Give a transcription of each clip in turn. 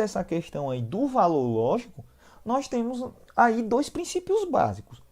dessa questão aí do valor lógico, nós temos aí dois princípios básicos.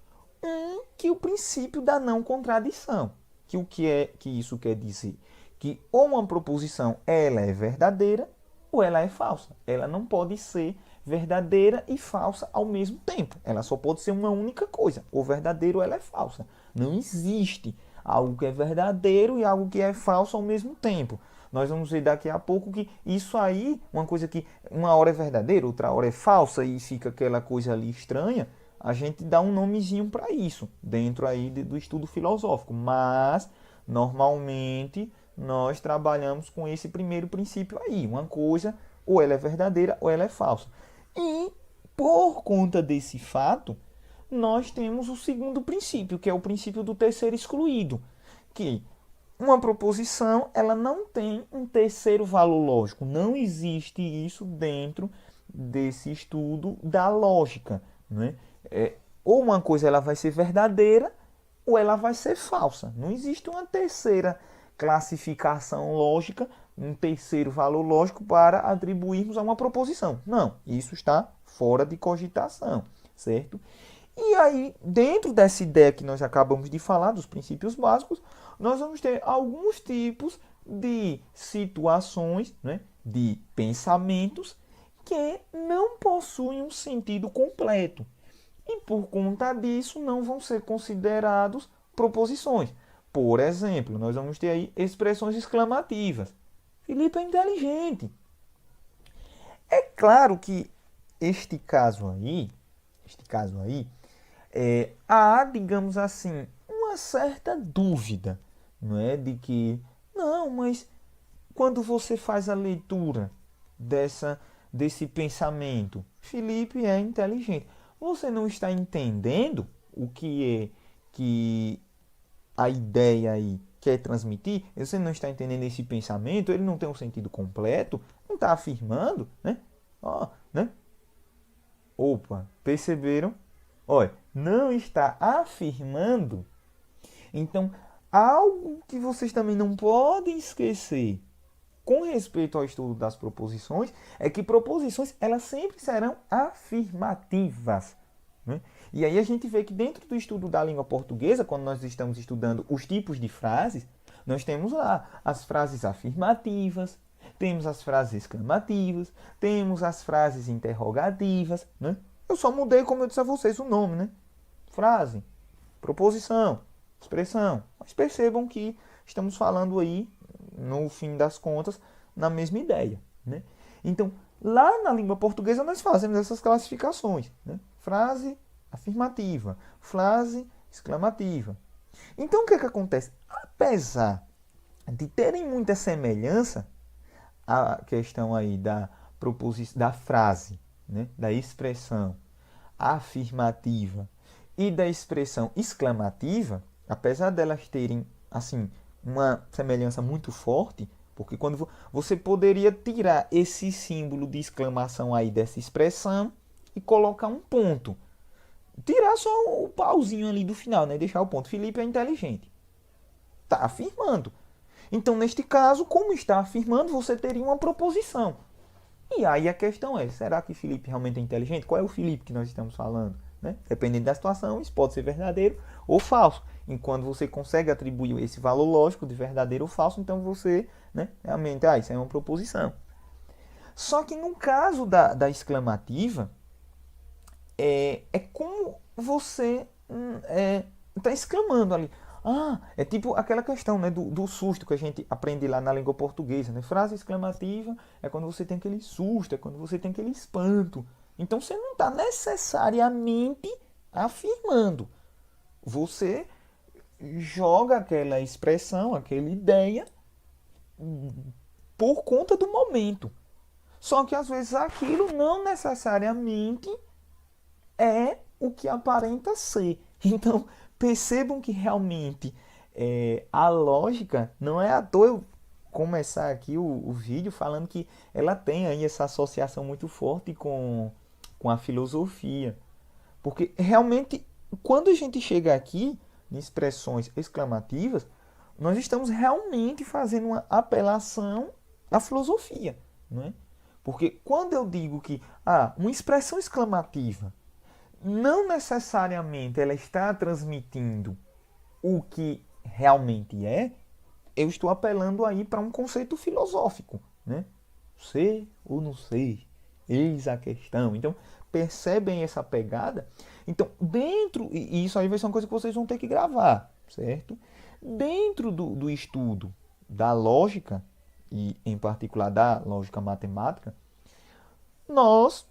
Que é o princípio da não contradição. Que isso quer dizer? Que ou uma proposição ela é verdadeira ou ela é falsa. Ela não pode ser verdadeira e falsa ao mesmo tempo. Ela só pode ser uma única coisa, ou verdadeira ou ela é falsa. Não existe algo que é verdadeiro e algo que é falso ao mesmo tempo. Nós vamos ver daqui a pouco que isso aí, uma coisa que uma hora é verdadeira, outra hora é falsa e fica aquela coisa ali estranha, a gente dá um nomezinho para isso, dentro aí do estudo filosófico. Mas, normalmente, nós trabalhamos com esse primeiro princípio aí. Uma coisa, ou ela é verdadeira ou ela é falsa. E, por conta desse fato, nós temos o segundo princípio, que é o princípio do terceiro excluído, que uma proposição ela não tem um terceiro valor lógico. Não existe isso dentro desse estudo da lógica. Né? Ou uma coisa ela vai ser verdadeira ou ela vai ser falsa. Não existe uma terceira classificação lógica, um terceiro valor lógico para atribuirmos a uma proposição. Não, isso está fora de cogitação, certo? E aí, dentro dessa ideia que nós acabamos de falar, dos princípios básicos, nós vamos ter alguns tipos de situações, né, de pensamentos que não possuem um sentido completo. E por conta disso não vão ser considerados proposições. Por exemplo, nós vamos ter aí expressões exclamativas. Felipe é inteligente. É claro que este caso aí, há, digamos assim, uma certa dúvida, não é? De que, não, mas quando você faz a leitura desse pensamento, Felipe é inteligente, você não está entendendo o que é que a ideia aí quer transmitir? Você não está entendendo esse pensamento? Ele não tem um sentido completo? Não está afirmando, né? Né? Opa, perceberam? Olha, não está afirmando. Então, algo que vocês também não podem esquecer com respeito ao estudo das proposições é que proposições elas sempre serão afirmativas. Né? E aí a gente vê que dentro do estudo da língua portuguesa, quando nós estamos estudando os tipos de frases, nós temos lá as frases afirmativas, temos as frases exclamativas, temos as frases interrogativas. Né? Eu só mudei, como eu disse a vocês, o nome. Né? Frase, proposição, expressão. Mas percebam que estamos falando aí, no fim das contas, na mesma ideia. Né? Então, lá na língua portuguesa nós fazemos essas classificações. Né? Frase afirmativa, frase exclamativa. Então, o que acontece? Apesar de terem muita semelhança, a questão aí da frase, né? Da expressão afirmativa e da expressão exclamativa, apesar delas terem assim uma semelhança muito forte, porque quando você poderia tirar esse símbolo de exclamação aí dessa expressão e colocar um ponto, tirar só o pauzinho ali do final, né? Deixar o ponto. Felipe é inteligente. Está afirmando. Então, neste caso, como está afirmando, você teria uma proposição. E aí a questão é, será que Felipe realmente é inteligente? Qual é o Felipe que nós estamos falando? Né? Dependendo da situação, isso pode ser verdadeiro ou falso. Enquanto você consegue atribuir esse valor lógico de verdadeiro ou falso, então você, né, realmente, isso é uma proposição. Só que no caso da exclamativa, é como você está exclamando ali. É tipo aquela questão, né, do susto que a gente aprende lá na língua portuguesa. Né? Frase exclamativa é quando você tem aquele susto, é quando você tem aquele espanto. Então você não está necessariamente afirmando. Você joga aquela expressão, aquela ideia por conta do momento. Só que às vezes aquilo não necessariamente é o que aparenta ser. Então percebam que realmente a lógica não é à toa eu começar aqui o vídeo falando que ela tem aí essa associação muito forte com a filosofia. Porque realmente, quando a gente chega aqui em expressões exclamativas, nós estamos realmente fazendo uma apelação à filosofia. Não é? Porque quando eu digo que uma expressão exclamativa não necessariamente ela está transmitindo o que realmente é, eu estou apelando aí para um conceito filosófico, né? Ser ou não ser, eis a questão. Então, percebem essa pegada? Então, e isso aí vai ser uma coisa que vocês vão ter que gravar, certo? Dentro do estudo da lógica, e em particular da lógica matemática, nós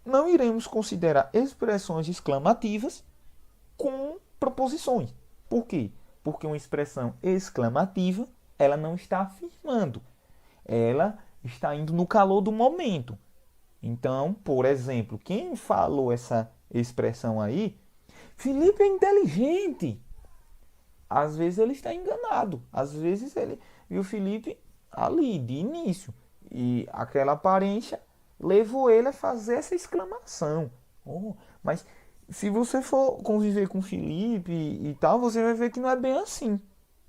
não iremos considerar expressões exclamativas com proposições. Por quê? Porque uma expressão exclamativa, ela não está afirmando, ela está indo no calor do momento. Então, por exemplo, quem falou essa expressão aí, Felipe é inteligente. Às vezes ele está enganado, às vezes ele viu Felipe ali de início e aquela aparência levou ele a fazer essa exclamação. Oh, mas se você for conviver com Felipe e tal, você vai ver que não é bem assim,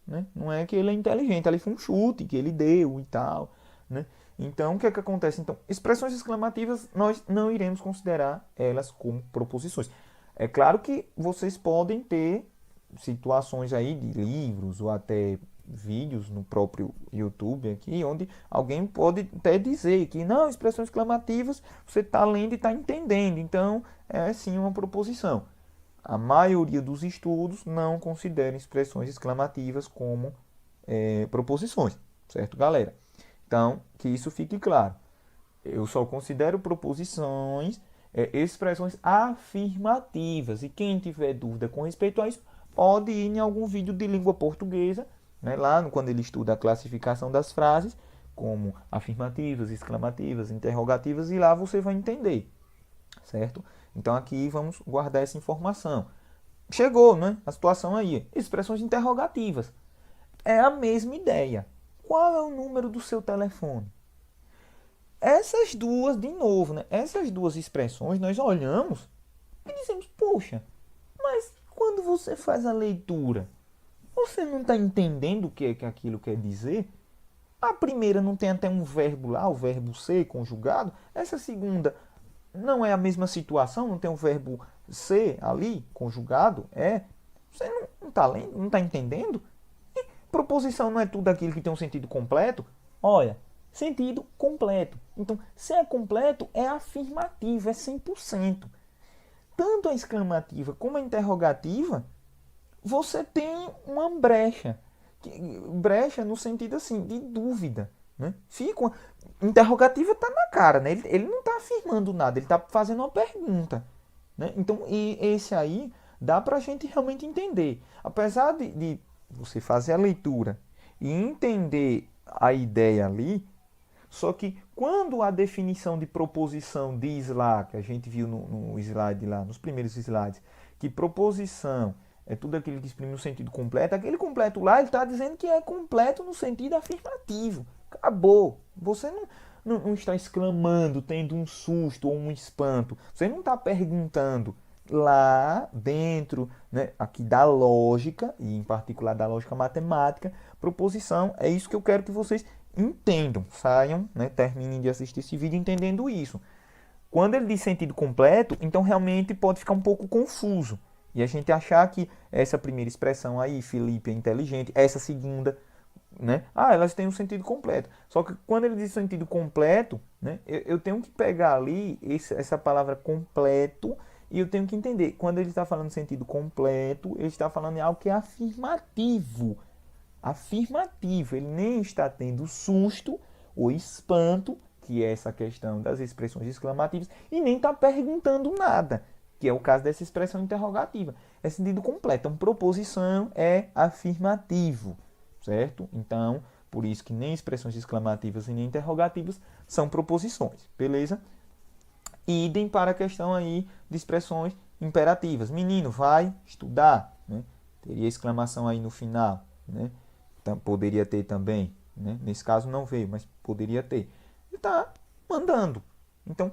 né? Não é que ele é inteligente, ali foi um chute que ele deu e tal, né? Então, o que é que acontece? Então, expressões exclamativas, nós não iremos considerar elas como proposições. É claro que vocês podem ter situações aí de livros ou até vídeos no próprio YouTube aqui, onde alguém pode até dizer que não, expressões exclamativas você está lendo e está entendendo, então é sim uma proposição. A maioria dos estudos não considera expressões exclamativas como proposições, certo, galera? Então, que isso fique claro. Eu só considero proposições, expressões afirmativas. E quem tiver dúvida com respeito a isso, pode ir em algum vídeo de língua portuguesa, né, lá quando ele estuda a classificação das frases, como afirmativas, exclamativas, interrogativas, e lá você vai entender, certo? Então aqui vamos guardar essa informação. Chegou, né, a situação aí. Expressões interrogativas. É a mesma ideia. Qual é o número do seu telefone? Essas duas, de novo, né? Essas duas expressões nós olhamos e dizemos, poxa, mas quando você faz a leitura, você não está entendendo o que é que aquilo quer dizer? A primeira não tem até um verbo lá, o verbo ser conjugado. Essa segunda não é a mesma situação, não tem um verbo ser ali conjugado. Você não está lendo, não está entendendo? E proposição não é tudo aquilo que tem um sentido completo? Olha, sentido completo. Então, se é completo, é afirmativo, é 100%. Tanto a exclamativa como a interrogativa, você tem uma brecha. Brecha no sentido assim, de dúvida. Né? Interrogativa está na cara, né? Ele não está afirmando nada, ele está fazendo uma pergunta. Né? Então, esse aí dá para a gente realmente entender. Apesar de você fazer a leitura e entender a ideia ali, só que quando a definição de proposição diz lá, que a gente viu no slide lá, nos primeiros slides, que proposição é tudo aquilo que exprime o sentido completo, aquele completo lá ele está dizendo que é completo no sentido afirmativo. Acabou. Você não está exclamando, tendo um susto ou um espanto. Você não está perguntando lá dentro, né, aqui da lógica, e em particular da lógica matemática, proposição, é isso que eu quero que vocês entendam, saiam, né, terminem de assistir esse vídeo entendendo isso. Quando ele diz sentido completo, então realmente pode ficar um pouco confuso. E a gente achar que essa primeira expressão aí, Felipe é inteligente, essa segunda, né? Elas têm um sentido completo. Só que quando ele diz sentido completo, né, eu tenho que pegar ali essa palavra completo e eu tenho que entender. Quando ele está falando sentido completo, ele está falando em algo que é afirmativo. Afirmativo. Ele nem está tendo susto ou espanto, que é essa questão das expressões exclamativas, e nem está perguntando nada, que é o caso dessa expressão interrogativa. É sentido completo. Então, proposição é afirmativo, certo? Então, por isso que nem expressões exclamativas e nem interrogativas são proposições, beleza? Idem para a questão aí de expressões imperativas. Menino, vai estudar, né? Teria exclamação aí no final, né? Então, poderia ter também, né? Nesse caso não veio, mas poderia ter. E está mandando. Então,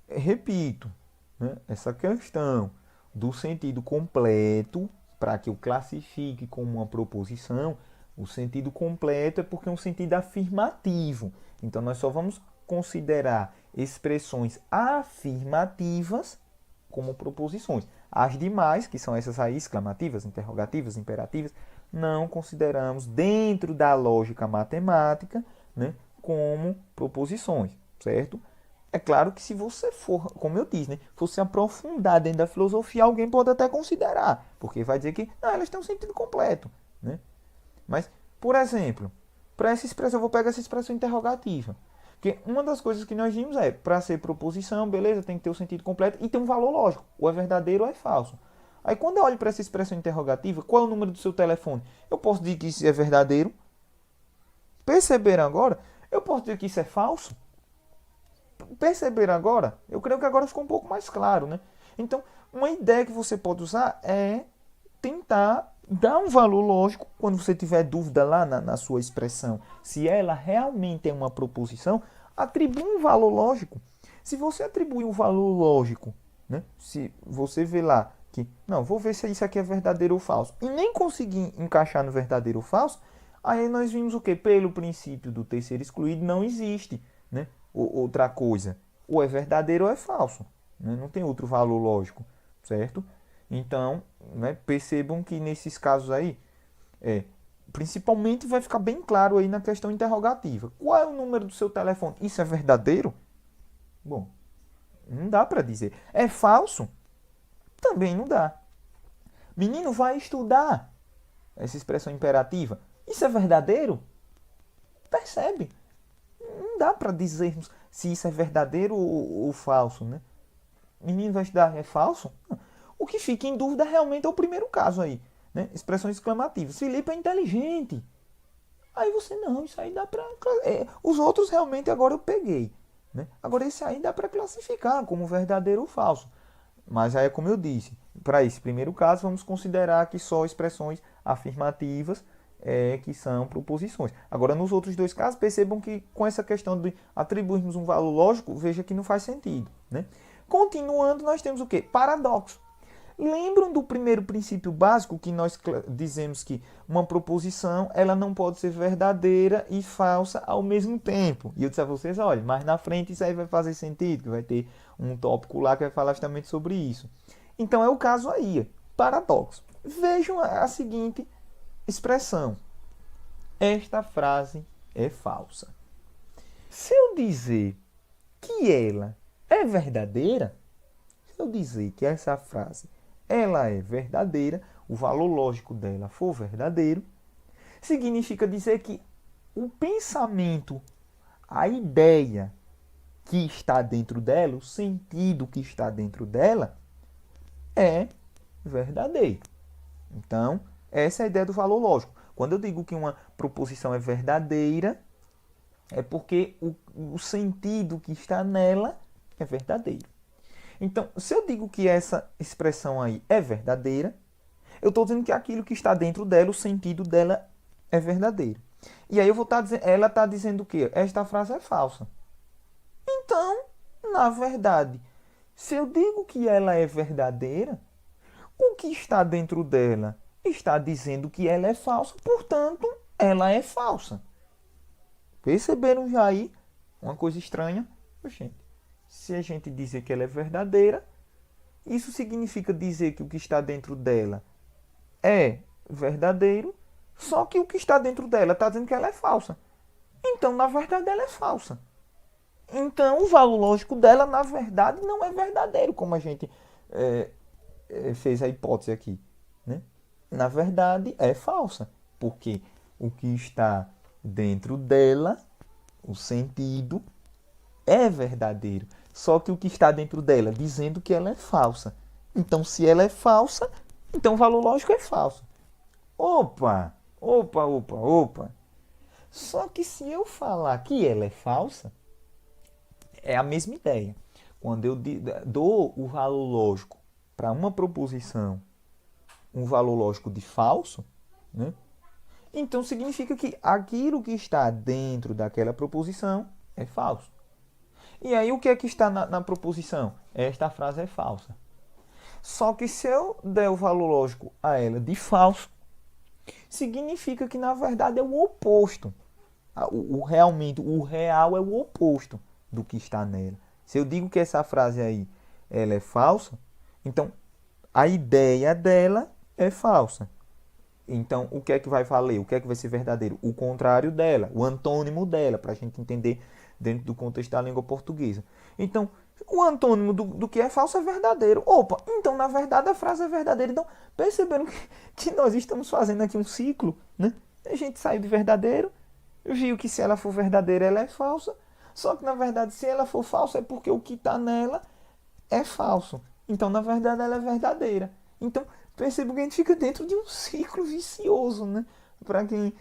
repito, né? Essa questão do sentido completo, para que eu classifique como uma proposição, o sentido completo é porque é um sentido afirmativo. Então, nós só vamos considerar expressões afirmativas como proposições. As demais, que são essas aí, exclamativas, interrogativas, imperativas, não consideramos dentro da lógica matemática, né, como proposições, certo? É claro que se você for, como eu disse, né, for se aprofundar dentro da filosofia, alguém pode até considerar, porque vai dizer que não, elas têm um sentido completo, né? Mas, por exemplo, para essa expressão, eu vou pegar essa expressão interrogativa. Porque uma das coisas que nós vimos é, para ser proposição, beleza, tem que ter o sentido completo e tem um valor lógico. Ou é verdadeiro ou é falso. Aí quando eu olho para essa expressão interrogativa, qual é o número do seu telefone? Eu posso dizer que isso é verdadeiro. Perceberam agora? Eu posso dizer que isso é falso. Perceberam agora? Eu creio que agora ficou um pouco mais claro, né? Então, uma ideia que você pode usar é tentar dar um valor lógico quando você tiver dúvida lá na sua expressão. Se ela realmente é uma proposição, atribui um valor lógico. Se você atribui um valor lógico, né? Se você vê lá que, não, vou ver se isso aqui é verdadeiro ou falso, e nem conseguir encaixar no verdadeiro ou falso, aí nós vimos o que? Pelo princípio do terceiro excluído, não existe, né, outra coisa. Ou é verdadeiro ou é falso. Né? Não tem outro valor lógico, certo? Então, né, percebam que nesses casos aí, principalmente vai ficar bem claro aí na questão interrogativa. Qual é o número do seu telefone? Isso é verdadeiro? Bom, não dá para dizer. É falso? Também não dá. Menino, vai estudar. Essa expressão imperativa. Isso é verdadeiro? Percebe? Não dá para dizermos se isso é verdadeiro ou falso, né? Menino vai estudar, é falso? O que fica em dúvida realmente é o primeiro caso aí, né? Expressões exclamativas. Felipe é inteligente. Aí você, não, isso aí dá para... os outros realmente agora eu peguei, né? Agora esse aí dá para classificar como verdadeiro ou falso. Mas aí é como eu disse, para esse primeiro caso vamos considerar que só expressões afirmativas que são proposições. Agora nos outros dois casos percebam que com essa questão de atribuirmos um valor lógico, veja que não faz sentido, né? Continuando, nós temos o quê? Paradoxo. Lembram do primeiro princípio básico que nós dizemos que uma proposição ela não pode ser verdadeira e falsa ao mesmo tempo. E eu disse a vocês, olha, mais na frente isso aí vai fazer sentido, que vai ter um tópico lá que vai falar justamente sobre isso. Então é o caso aí, paradoxo. Vejam a seguinte expressão. Esta frase é falsa. Se eu dizer que ela é verdadeira, se eu dizer que essa frase ela é verdadeira, o valor lógico dela for verdadeiro, significa dizer que o pensamento, a ideia que está dentro dela, o sentido que está dentro dela, é verdadeiro. Então, essa é a ideia do valor lógico. Quando eu digo que uma proposição é verdadeira, é porque o sentido que está nela é verdadeiro. Então, se eu digo que essa expressão aí é verdadeira, eu estou dizendo que aquilo que está dentro dela, o sentido dela é verdadeiro. E aí eu vou estar dizendo, ela está dizendo o quê? Esta frase é falsa. Então, na verdade, se eu digo que ela é verdadeira, o que está dentro dela está dizendo que ela é falsa, portanto, ela é falsa. Perceberam já aí uma coisa estranha? Gente, se a gente dizer que ela é verdadeira, isso significa dizer que o que está dentro dela é verdadeiro, só que o que está dentro dela está dizendo que ela é falsa. Então, na verdade, ela é falsa. Então, o valor lógico dela, na verdade, não é verdadeiro, como a gente fez a hipótese aqui, né? Na verdade, é falsa, porque o que está dentro dela, o sentido, é verdadeiro. Só que o que está dentro dela, dizendo que ela é falsa. Então, se ela é falsa, então o valor lógico é falso. Opa! Só que se eu falar que ela é falsa, é a mesma ideia. Quando eu dou o valor lógico para uma proposição, um valor lógico de falso, né? Então significa que aquilo que está dentro daquela proposição é falso. E aí o que é que está na proposição? Esta frase é falsa. Só que se eu der o valor lógico a ela de falso, significa que na verdade é o oposto. Realmente, o real é o oposto. do que está nela. Se eu digo que essa frase aí ela é falsa, então a ideia dela é falsa. Então, o que é que vai valer? O que é que vai ser verdadeiro? O contrário dela, o antônimo dela, para a gente entender dentro do contexto da língua portuguesa. Então, o antônimo do que é falso é verdadeiro. Opa, então na verdade a frase é verdadeira. Então, perceberam que nós estamos fazendo aqui um ciclo, né? A gente saiu de verdadeiro, viu que se ela for verdadeira ela é falsa. Só que na verdade, se ela for falsa é porque o que está nela é falso. Então, na verdade, ela é verdadeira. Então, perceba que a gente fica dentro de um ciclo vicioso, né? Para quem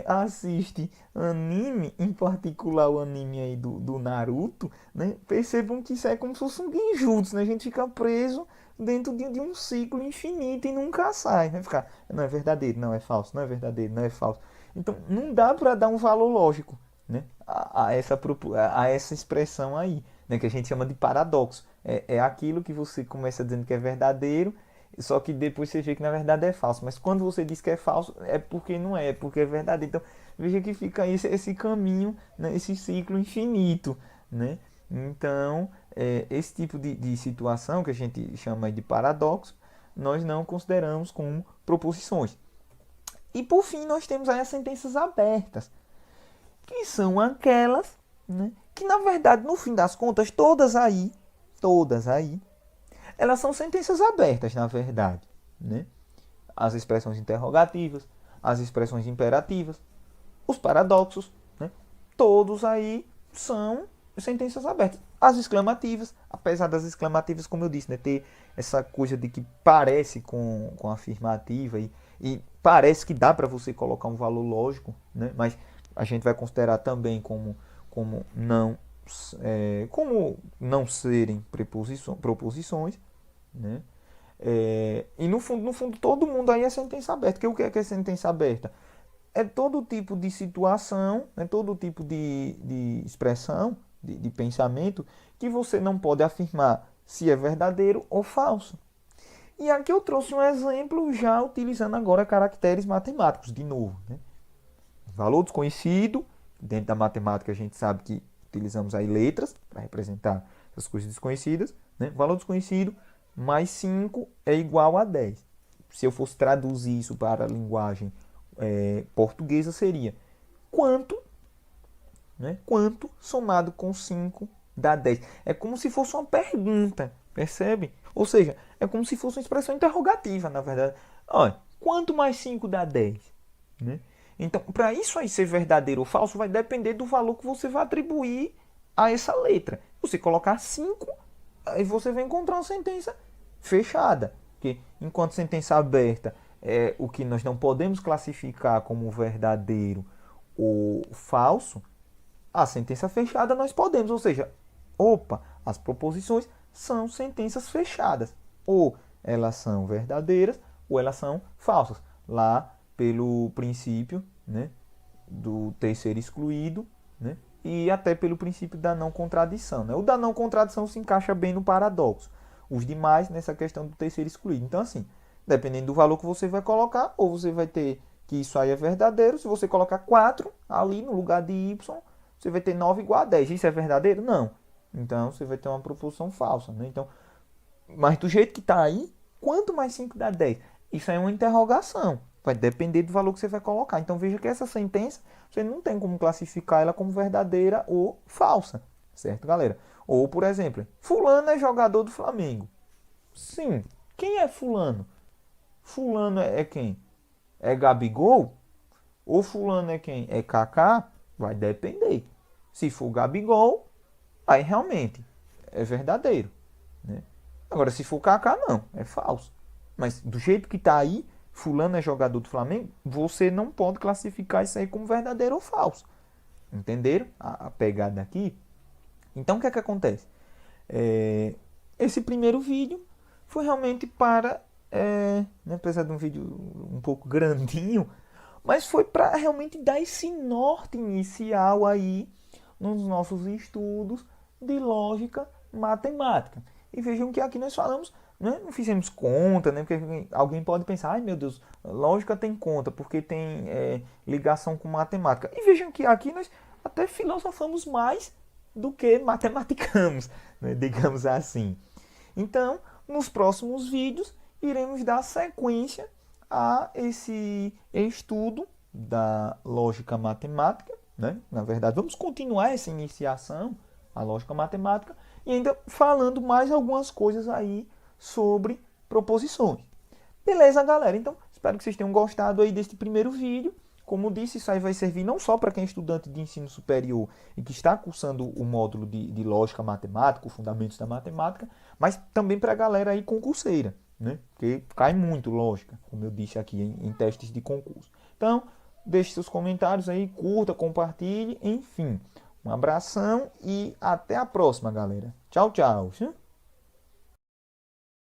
assiste anime, em particular o anime aí do Naruto, né? Percebam que isso é como se fosse um genjutsu, né? A gente fica preso dentro de um ciclo infinito e nunca sai. Vai ficar, não é verdadeiro, não é falso, não é verdadeiro, não é falso. Então, não dá para dar um valor lógico, né? A essa expressão aí, né? Que a gente chama de paradoxo. É aquilo que você começa dizendo que é verdadeiro, só que depois você vê que na verdade é falso. Mas quando você diz que é falso, é porque não é, é porque é verdade. Então veja que fica aí esse caminho, né? Esse ciclo infinito, né? Então, esse tipo de situação que a gente chama de paradoxo, nós não consideramos como proposições. E por fim, nós temos aí as sentenças abertas, que são aquelas, né, que na verdade, no fim das contas, todas aí, elas são sentenças abertas, na verdade, né? As expressões interrogativas, as expressões imperativas, os paradoxos, né? Todos aí são sentenças abertas. As exclamativas, apesar das exclamativas, como eu disse, né, ter essa coisa de que parece com a afirmativa e parece que dá para você colocar um valor lógico, né? Mas a gente vai considerar também como não serem proposições, né? E no fundo, todo mundo aí é sentença aberta. Que o que é sentença aberta? É todo tipo de situação, é todo tipo de expressão, de pensamento, que você não pode afirmar se é verdadeiro ou falso. E aqui eu trouxe um exemplo já utilizando agora caracteres matemáticos, de novo, né? Valor desconhecido, dentro da matemática a gente sabe que utilizamos aí letras para representar essas coisas desconhecidas, né? Valor desconhecido mais 5 é igual a 10. Se eu fosse traduzir isso para a linguagem portuguesa, seria quanto, né? Quanto somado com 5 dá 10. É como se fosse uma pergunta, percebe? Ou seja, é como se fosse uma expressão interrogativa, na verdade. Olha, quanto mais 5 dá 10? Né? Então, para isso aí ser verdadeiro ou falso, vai depender do valor que você vai atribuir a essa letra. Você colocar 5, aí você vai encontrar uma sentença fechada. Porque enquanto sentença aberta é o que nós não podemos classificar como verdadeiro ou falso, a sentença fechada nós podemos. Ou seja, as proposições são sentenças fechadas. Ou elas são verdadeiras ou elas são falsas. Lá pelo princípio, né, do terceiro excluído, né, e até pelo princípio da não contradição. Né? O da não contradição se encaixa bem no paradoxo. Os demais nessa questão do terceiro excluído. Então, assim, dependendo do valor que você vai colocar, ou você vai ter que isso aí é verdadeiro. Se você colocar 4 ali no lugar de y, você vai ter 9 igual a 10. Isso é verdadeiro? Não. Então, você vai ter uma proposição falsa. Né? Então, mas do jeito que está aí, quanto mais 5 dá 10? Isso aí é uma interrogação. Vai depender do valor que você vai colocar. Então veja que essa sentença, você não tem como classificar ela como verdadeira ou falsa. Certo, galera? Ou, por exemplo, fulano é jogador do Flamengo. Sim. Quem é fulano? Fulano é quem? É Gabigol? Ou fulano é quem? É Kaká? Vai depender. Se for Gabigol, aí realmente é verdadeiro. Né? Agora, se for Kaká, não. É falso. Mas do jeito que está aí, fulano é jogador do Flamengo, você não pode classificar isso aí como verdadeiro ou falso. Entenderam a pegada aqui? Então, o que é que acontece? Esse primeiro vídeo foi realmente para, né, apesar de um vídeo um pouco grandinho, mas foi para realmente dar esse norte inicial aí nos nossos estudos de lógica matemática. E vejam que aqui nós falamos, né, não fizemos conta, né, porque alguém pode pensar, ai meu Deus, lógica tem conta, porque tem ligação com matemática. E vejam que aqui nós até filosofamos mais do que matematicamos, né? Digamos assim. Então, nos próximos vídeos, iremos dar sequência a esse estudo da lógica matemática, né? Na verdade, vamos continuar essa iniciação à lógica matemática e ainda falando mais algumas coisas aí sobre proposições. Beleza, galera? Então, espero que vocês tenham gostado aí deste primeiro vídeo. Como disse, isso aí vai servir não só para quem é estudante de ensino superior e que está cursando o módulo de lógica matemática, os fundamentos da matemática, mas também para a galera aí concurseira, né? Porque cai muito lógica, como eu disse aqui em testes de concurso. Então, deixe seus comentários aí, curta, compartilhe, enfim. Um abração e até a próxima, galera. Tchau, tchau.